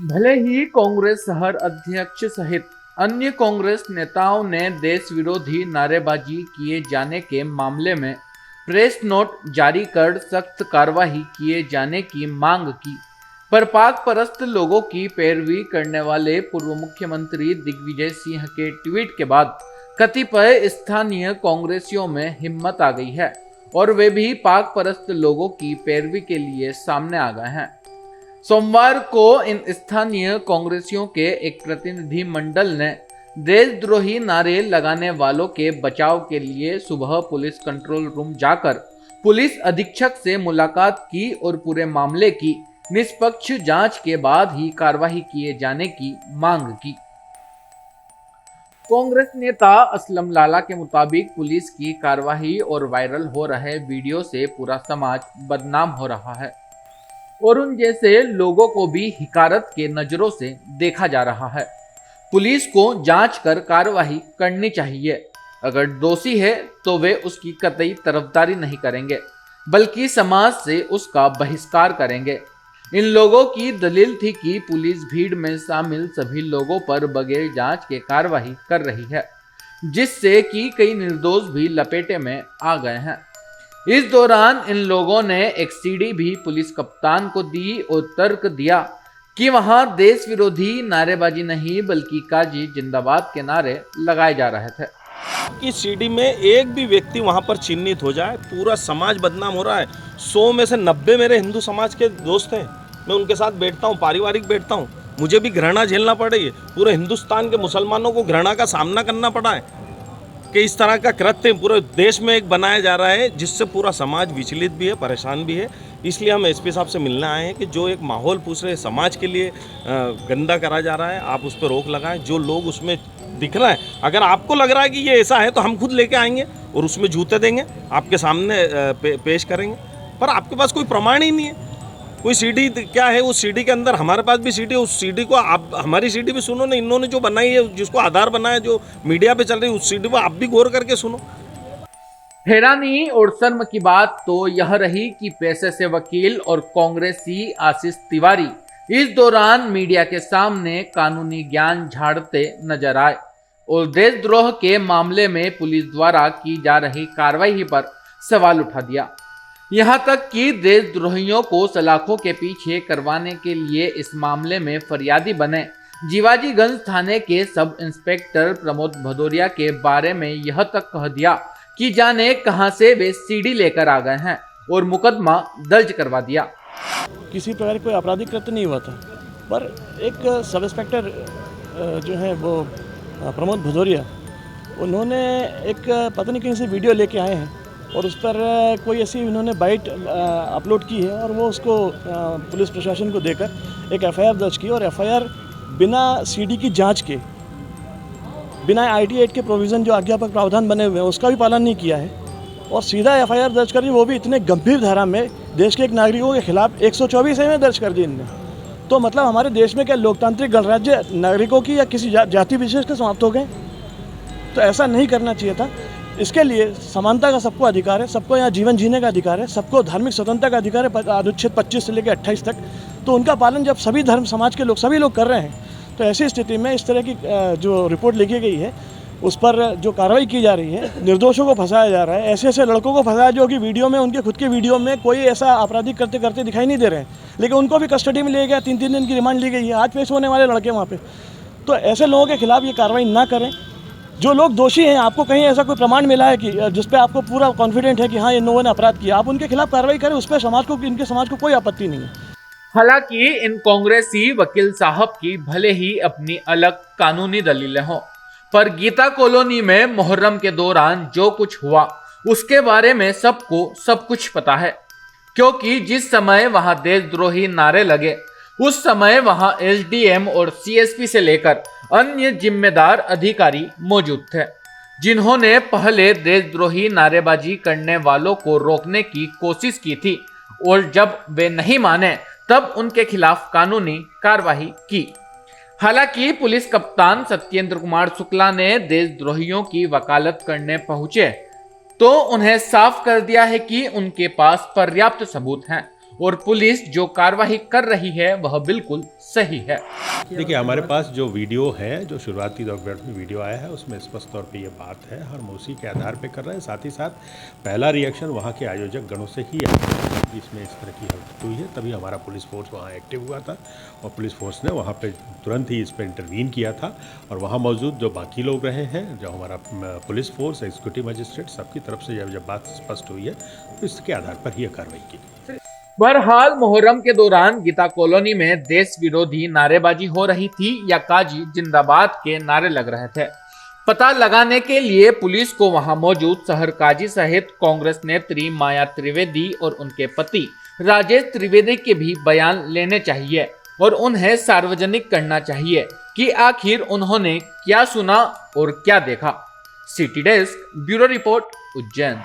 भले ही कांग्रेस शहर अध्यक्ष सहित अन्य कांग्रेस नेताओं ने देश विरोधी नारेबाजी किए जाने के मामले में प्रेस नोट जारी कर सख्त कार्रवाई किए जाने की मांग की, पर पाक परस्त लोगों की पैरवी करने वाले पूर्व मुख्यमंत्री दिग्विजय सिंह के ट्वीट के बाद कतिपय स्थानीय कांग्रेसियों में हिम्मत आ गई है और वे भी पाक परस्त लोगों की पैरवी के लिए सामने आ गए हैं। सोमवार को इन स्थानीय कांग्रेसियों के एक प्रतिनिधि मंडल ने देशद्रोही नारे लगाने वालों के बचाव के लिए सुबह पुलिस कंट्रोल रूम जाकर पुलिस अधीक्षक से मुलाकात की और पूरे मामले की निष्पक्ष जांच के बाद ही कार्रवाई किए जाने की मांग की। कांग्रेस नेता असलम लाला के मुताबिक पुलिस की कार्रवाई और वायरल हो रहे वीडियो से पूरा समाज बदनाम हो रहा है और उन जैसे लोगों को भी हिकारत के नजरों से देखा जा रहा है। पुलिस को जांच कर कार्रवाई करनी चाहिए। अगर दोषी है तो वे उसकी कतई तरफदारी नहीं करेंगे, बल्कि समाज से उसका बहिष्कार करेंगे। इन लोगों की दलील थी कि पुलिस भीड़ में शामिल सभी लोगों पर बगैर जांच के कार्रवाई कर रही है, जिससे कि कई निर्दोष भी लपेटे में आ गए हैं। इस दौरान इन लोगों ने एक सीडी भी पुलिस कप्तान को दी और तर्क दिया कि वहां देश विरोधी नारेबाजी नहीं बल्कि काजी जिंदाबाद के नारे लगाए जा रहे थे। कि सीडी में एक भी व्यक्ति वहां पर चिन्हित हो जाए, पूरा समाज बदनाम हो रहा है। 100 में से 90 मेरे हिंदू समाज के दोस्त हैं, मैं उनके साथ बैठता हूँ, पारिवारिक बैठता हूँ। मुझे भी घृणा झेलना पड़ रही है। पूरे हिंदुस्तान के मुसलमानों को घृणा का सामना करना पड़ा है कि इस तरह का कृत्य पूरे देश में एक बनाया जा रहा है, जिससे पूरा समाज विचलित भी है, परेशान भी है। इसलिए हम एसपी साहब से मिलने आए हैं कि जो एक माहौल पूरे समाज के लिए गंदा करा जा रहा है, आप उस पर रोक लगाएं। जो लोग उसमें दिख रहा है, अगर आपको लग रहा है कि ये ऐसा है तो हम खुद लेके आएंगे और उसमें जूते देंगे, आपके सामने पेश करेंगे। पर आपके पास कोई प्रमाण ही नहीं है। कोई सीडी क्या है, उस सीडी के अंदर हमारे पास भी सीडी है, उस सीडी को आप हमारी सीडी भी सुनो ना, इन्होंने जो बनाई है, जिसको आधार बनाया, जो मीडिया पे चल रही है, उस सीडी को आप भी गौर करके सुनो। हैरानी और शर्म की बात तो यह रही कि पेशे से वकील और कांग्रेसी आशीष तिवारी इस दौरान मीडिया के सामने कानूनी ज्ञान झाड़ते नजर आए और देशद्रोह के मामले में पुलिस द्वारा की जा रही कार्रवाई पर सवाल उठा दिया। यहां तक कि देशद्रोहियों को सलाखों के पीछे करवाने के लिए इस मामले में फरियादी बने जीवाजीगंज थाने के सब इंस्पेक्टर प्रमोद भदौरिया के बारे में यह तक कह दिया कि जाने कहां से वे सीडी लेकर आ गए हैं और मुकदमा दर्ज करवा दिया। किसी प्रकार कोई आपराधिक कृत्य नहीं हुआ था, पर एक सब इंस्पेक्टर जो है वो प्रमोद भदौरिया, उन्होंने एक पता नहीं कहीं से वीडियो लेके आए हैं और उस पर कोई ऐसी उन्होंने बाइट अपलोड की है और वो उसको पुलिस प्रशासन को देकर एक एफआईआर दर्ज की और एफआईआर बिना सीडी की जांच के, बिना आईटी एक्ट के प्रोविज़न जो आज्ञापक प्रावधान बने हुए हैं उसका भी पालन नहीं किया है और सीधा एफआईआर दर्ज करी, वो भी इतने गंभीर धारा में देश के एक नागरिकों के खिलाफ 124 में दर्ज कर दी इनने। तो मतलब हमारे देश में क्या लोकतांत्रिक गणराज्य नागरिकों की या किसी जाति विशेष के समाप्त हो गए? तो ऐसा नहीं करना चाहिए था। इसके लिए समानता का सबको अधिकार है, सबको यहाँ जीवन जीने का अधिकार है, सबको धार्मिक स्वतंत्रता का अधिकार है, अनुच्छेद 25 से लेकर 28 तक। तो उनका पालन जब सभी धर्म समाज के लोग, सभी लोग कर रहे हैं, तो ऐसी स्थिति में इस तरह की जो रिपोर्ट लिखी गई है उस पर जो कार्रवाई की जा रही है, निर्दोषों को फंसाया जा रहा है, ऐसे ऐसे लड़कों को फंसाया जो कि वीडियो में, उनके खुद के वीडियो में कोई ऐसा आपराधिक करते दिखाई नहीं दे रहे हैं, लेकिन उनको भी कस्टडी में लिया गया, 3-3 दिन की रिमांड ली गई है। आज पेश होने वाले लड़के वहाँ पे। तो ऐसे लोगों के खिलाफ ये कार्रवाई ना करें। जो लोग दोषी हैं, आपको कहीं ऐसा कोई प्रमाण मिला है कि जिस पे आपको पूरा कॉन्फिडेंट है कि हाँ, इन लोगों ने अपराध किया, आप उनके खिलाफ कार्रवाई करें। उस पर समाज को, इनके समाज को कोई आपत्ति नहीं है। हालांकि इन कांग्रेसी वकील साहब की भले ही अपनी अलग कानूनी दलीलें हों, पर गीता कॉलोनी में मुहर्रम के दौरान जो कुछ हुआ उसके बारे में सबको सब कुछ पता है, क्योंकि जिस समय वहां देशद्रोही नारे लगे उस समय वहां एसडीएम और सीएसपी से लेकर अन्य जिम्मेदार अधिकारी मौजूद थे, जिन्होंने पहले देशद्रोही नारेबाजी करने वालों को रोकने की कोशिश की थी और जब वे नहीं माने तब उनके खिलाफ कानूनी कार्रवाई की। हालांकि पुलिस कप्तान सत्येंद्र कुमार शुक्ला ने देशद्रोहियों की वकालत करने पहुंचे तो उन्हें साफ कर दिया है कि उनके पास पर्याप्त सबूत हैं और पुलिस जो कार्रवाई कर रही है वह बिल्कुल सही है। देखिए, हमारे पास जो वीडियो है, जो शुरुआती दौर में वीडियो आया है, उसमें स्पष्ट तौर पे ये बात है, हम उसी के आधार पे कर रहे हैं। साथ ही साथ पहला रिएक्शन वहाँ के आयोजक गणों से ही है, इसमें इस तरह की हरकत हुई है, तभी हमारा पुलिस फोर्स वहाँ एक्टिव हुआ था और पुलिस फोर्स ने वहाँ पे तुरंत ही इस पर इंटरवीन किया था। और वहाँ मौजूद जो बाकी लोग रहे हैं, जो हमारा पुलिस फोर्स, एग्जीक्यूटिव मजिस्ट्रेट, सबकी तरफ से जब बात स्पष्ट हुई है तो इसके आधार पर ही यह कार्रवाई की। बहरहाल मुहर्रम के दौरान गीता कॉलोनी में देश विरोधी नारेबाजी हो रही थी या काजी जिंदाबाद के नारे लग रहे थे। पता लगाने के लिए पुलिस को वहां मौजूद शहर काजी सहित कांग्रेस नेत्री माया त्रिवेदी और उनके पति राजेश त्रिवेदी के भी बयान लेने चाहिए और उन्हें सार्वजनिक करना चाहिए कि आखिर उन्होंने क्या सुना और क्या देखा। City desk, bureau report, Ujjain.